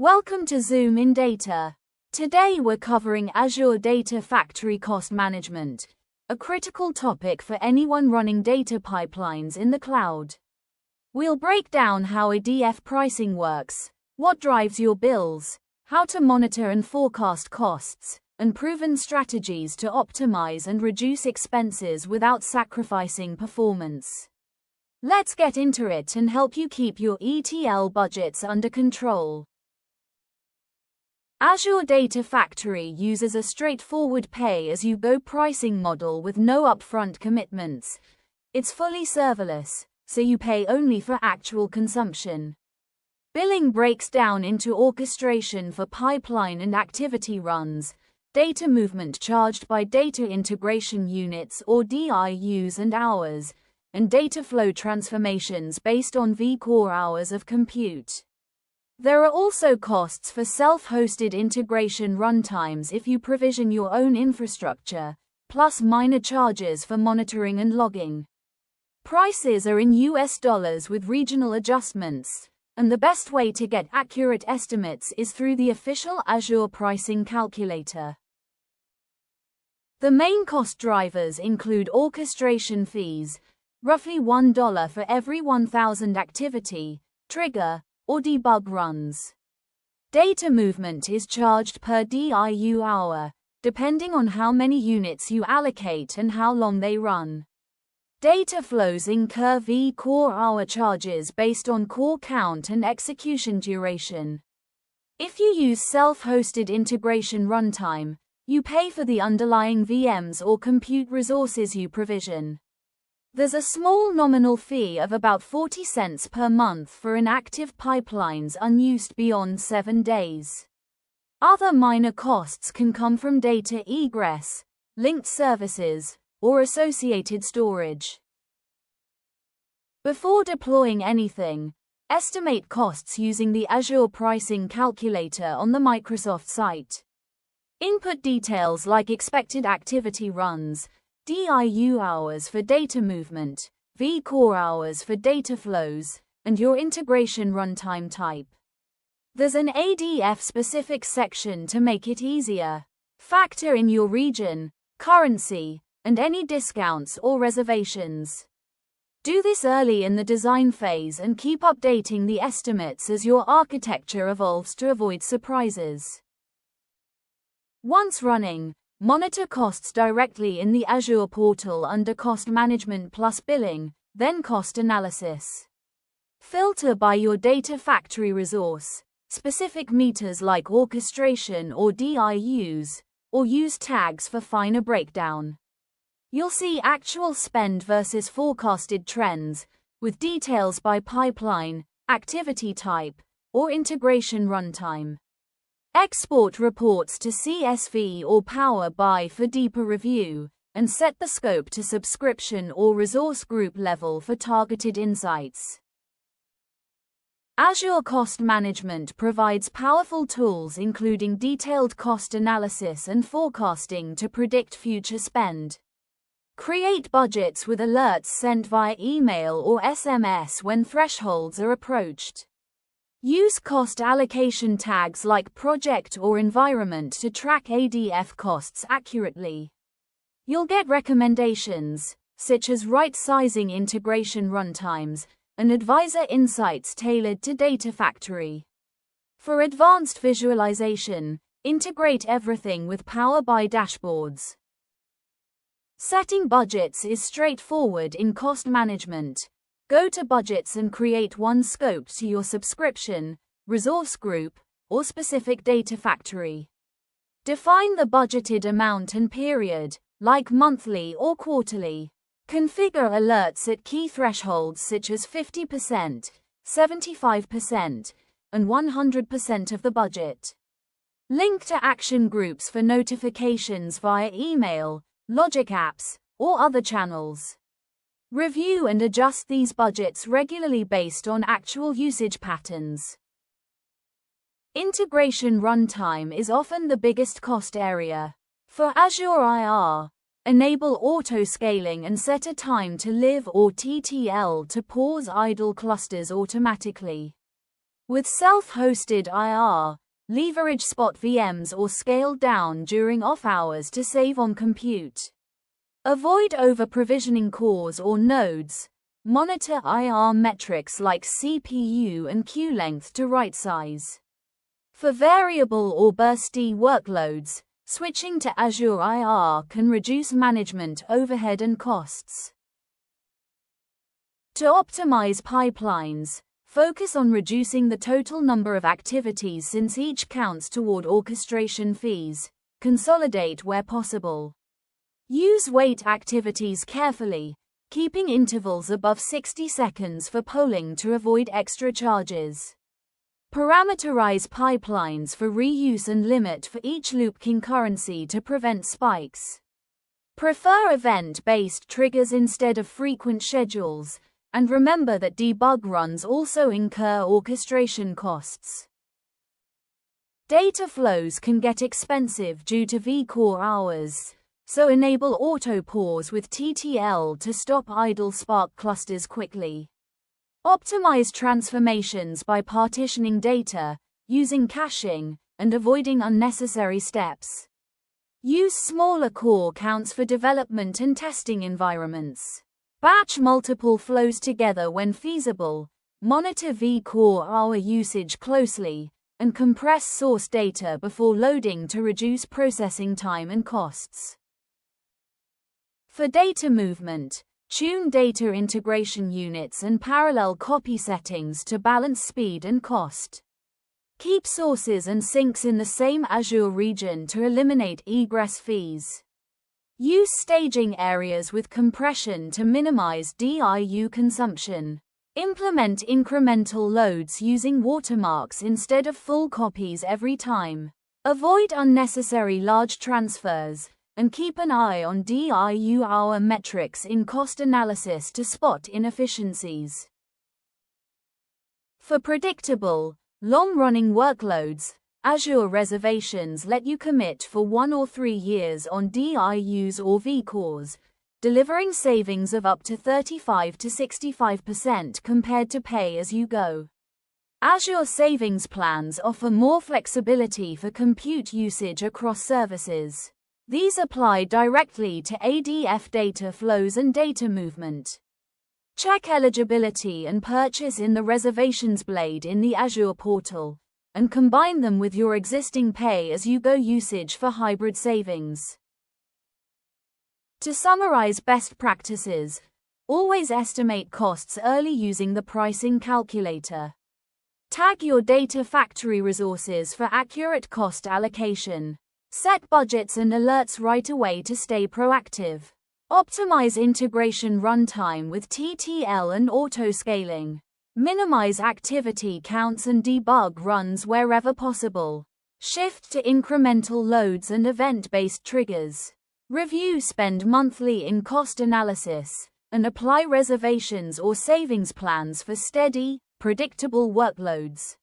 Welcome to ZoomInData. Today we're covering Azure Data Factory Cost Management, a critical topic for anyone running data pipelines in the cloud. We'll break down how ADF pricing works, what drives your bills, how to monitor and forecast costs, and proven strategies to optimize and reduce expenses without sacrificing performance. Let's get into it and help you keep your ETL budgets under control. Azure Data Factory uses a straightforward pay-as-you-go pricing model with no upfront commitments. It's fully serverless, so you pay only for actual consumption. Billing breaks down into orchestration for pipeline and activity runs, data movement charged by data integration units or DIUs and hours, and data flow transformations based on vCore hours of compute. There are also costs for self-hosted integration runtimes if you provision your own infrastructure, plus minor charges for monitoring and logging. Prices are in US dollars with regional adjustments, and the best way to get accurate estimates is through the official Azure pricing calculator. The main cost drivers include orchestration fees, roughly $1 for every 1,000 activity, trigger, or debug runs. Data movement is charged per DIU hour, depending on how many units you allocate and how long they run. Data flows incur vCore hour charges based on core count and execution duration. If you use self-hosted integration runtime, you pay for the underlying VMs or compute resources you provision. There's a small nominal fee of about 40 cents per month for inactive pipelines unused beyond 7 days. Other minor costs can come from data egress, linked services, or associated storage. Before deploying anything, estimate costs using the Azure pricing calculator on the Microsoft site. Input details like expected activity runs, DIU hours for data movement, vCore hours for data flows, and your integration runtime type. There's an ADF-specific section to make it easier. Factor in your region, currency, and any discounts or reservations. Do this early in the design phase and keep updating the estimates as your architecture evolves to avoid surprises. Once running, monitor costs directly in the Azure portal under Cost Management plus Billing, then Cost Analysis. Filter by your Data Factory resource, specific meters like orchestration or DIUs, or use tags for finer breakdown. You'll see actual spend versus forecasted trends, with details by pipeline, activity type, or integration runtime. Export reports to CSV or Power BI for deeper review, and set the scope to subscription or resource group level for targeted insights. Azure Cost Management provides powerful tools including detailed cost analysis and forecasting to predict future spend. Create budgets with alerts sent via email or SMS when thresholds are approached. Use cost allocation tags like project or environment to track ADF costs accurately. You'll get recommendations, such as right-sizing integration runtimes, and advisor insights tailored to Data Factory. For advanced visualization, integrate everything with Power BI dashboards. Setting budgets is straightforward in cost management. Go to Budgets and create one scope to your subscription, resource group, or specific data factory. Define the budgeted amount and period, like monthly or quarterly. Configure alerts at key thresholds such as 50%, 75%, and 100% of the budget. Link to action groups for notifications via email, Logic apps, or other channels. Review and adjust these budgets regularly based on actual usage patterns. Integration runtime is often the biggest cost area. For Azure IR, enable auto-scaling and set a time to live or TTL to pause idle clusters automatically. With self-hosted IR, leverage spot VMs or scale down during off hours to save on compute. Avoid over-provisioning cores or nodes. Monitor IR metrics like CPU and queue length to right-size. For variable or bursty workloads, switching to Azure IR can reduce management overhead and costs. To optimize pipelines, focus on reducing the total number of activities since each counts toward orchestration fees. Consolidate where possible. Use wait activities carefully, keeping intervals above 60 seconds for polling to avoid extra charges. Parameterize pipelines for reuse and limit for each loop concurrency to prevent spikes. Prefer event-based triggers instead of frequent schedules, and remember that debug runs also incur orchestration costs. Data flows can get expensive due to vCore hours, so enable auto-pause with TTL to stop idle Spark clusters quickly. Optimize transformations by partitioning data, using caching, and avoiding unnecessary steps. Use smaller core counts for development and testing environments. Batch multiple flows together when feasible, monitor vCore hour usage closely, and compress source data before loading to reduce processing time and costs. For data movement, tune data integration units and parallel copy settings to balance speed and cost. Keep sources and sinks in the same Azure region to eliminate egress fees. Use staging areas with compression to minimize DIU consumption. Implement incremental loads using watermarks instead of full copies every time. Avoid unnecessary large transfers, and keep an eye on DIU hour metrics in cost analysis to spot inefficiencies. For predictable, long-running workloads, Azure reservations let you commit for 1 or 3 years on DIUs or vCores, delivering savings of up to 35 to 65% compared to pay-as-you-go. Azure savings plans offer more flexibility for compute usage across services. These apply directly to ADF data flows and data movement. Check eligibility and purchase in the reservations blade in the Azure portal, and combine them with your existing pay-as-you-go usage for hybrid savings. To summarize best practices, always estimate costs early using the pricing calculator. Tag your data factory resources for accurate cost allocation. Set budgets and alerts right away to stay proactive. Optimize integration runtime with TTL and auto-scaling. Minimize activity counts and debug runs wherever possible. Shift to incremental loads and event-based triggers. Review spend monthly in cost analysis, and apply reservations or savings plans for steady, predictable workloads.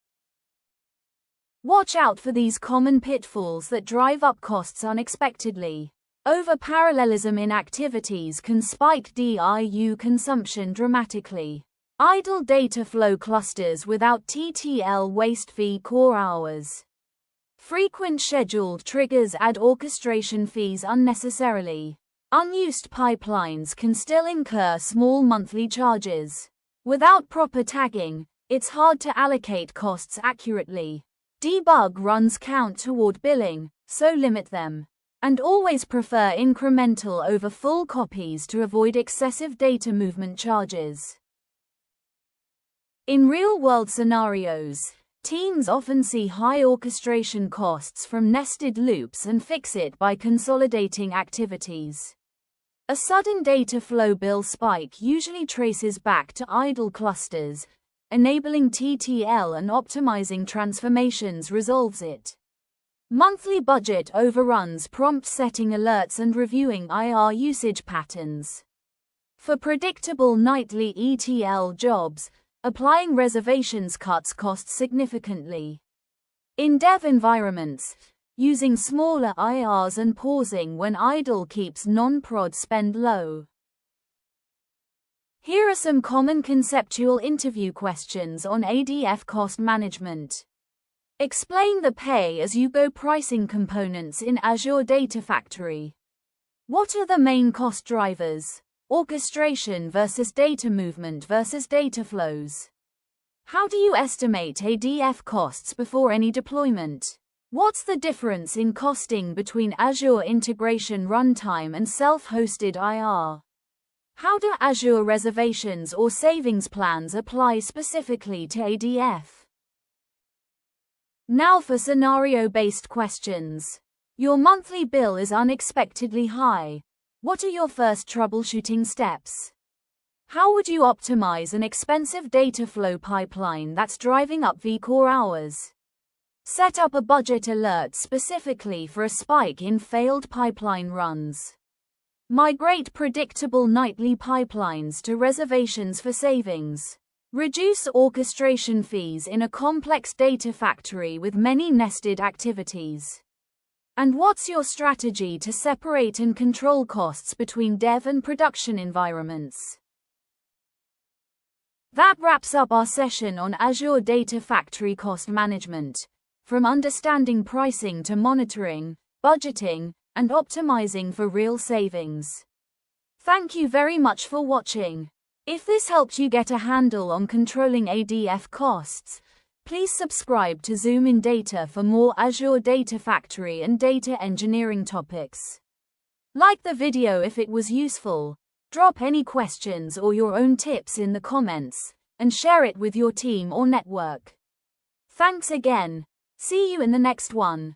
Watch out for these common pitfalls that drive up costs unexpectedly. Over-parallelism in activities can spike DIU consumption dramatically. Idle data flow clusters without TTL waste vCore hours. Frequent scheduled triggers add orchestration fees unnecessarily. Unused pipelines can still incur small monthly charges. Without proper tagging, it's hard to allocate costs accurately. Debug runs count toward billing, so limit them. And always prefer incremental over full copies to avoid excessive data movement charges. In real-world scenarios, teams often see high orchestration costs from nested loops and fix it by consolidating activities. A sudden data flow bill spike usually traces back to idle clusters. Enabling TTL and optimizing transformations resolves it. Monthly budget overruns prompt setting alerts and reviewing IR usage patterns. For predictable nightly ETL jobs, applying reservations cuts costs significantly. In dev environments, using smaller IRs and pausing when idle keeps non-prod spend low. Here are some common conceptual interview questions on ADF Cost Management. Explain the pay-as-you-go pricing components in Azure Data Factory. What are the main cost drivers? Orchestration versus data movement versus data flows. How do you estimate ADF costs before any deployment? What's the difference in costing between Azure Integration Runtime and self-hosted IR? How do Azure reservations or savings plans apply specifically to ADF? Now for scenario-based questions. Your monthly bill is unexpectedly high. What are your first troubleshooting steps? How would you optimize an expensive data flow pipeline that's driving up vCore hours? Set up a budget alert specifically for a spike in failed pipeline runs. Migrate predictable nightly pipelines to reservations for savings. Reduce orchestration fees in a complex data factory with many nested activities. And what's your strategy to separate and control costs between dev and production environments? That wraps up our session on Azure Data Factory Cost Management. From understanding pricing to monitoring, budgeting, and optimizing for real savings. Thank you very much for watching. If this helped you get a handle on controlling ADF costs, please subscribe to ZoomInData for more Azure Data Factory and data engineering topics. Like the video if it was useful, drop any questions or your own tips in the comments, and share it with your team or network. Thanks again. See you in the next one.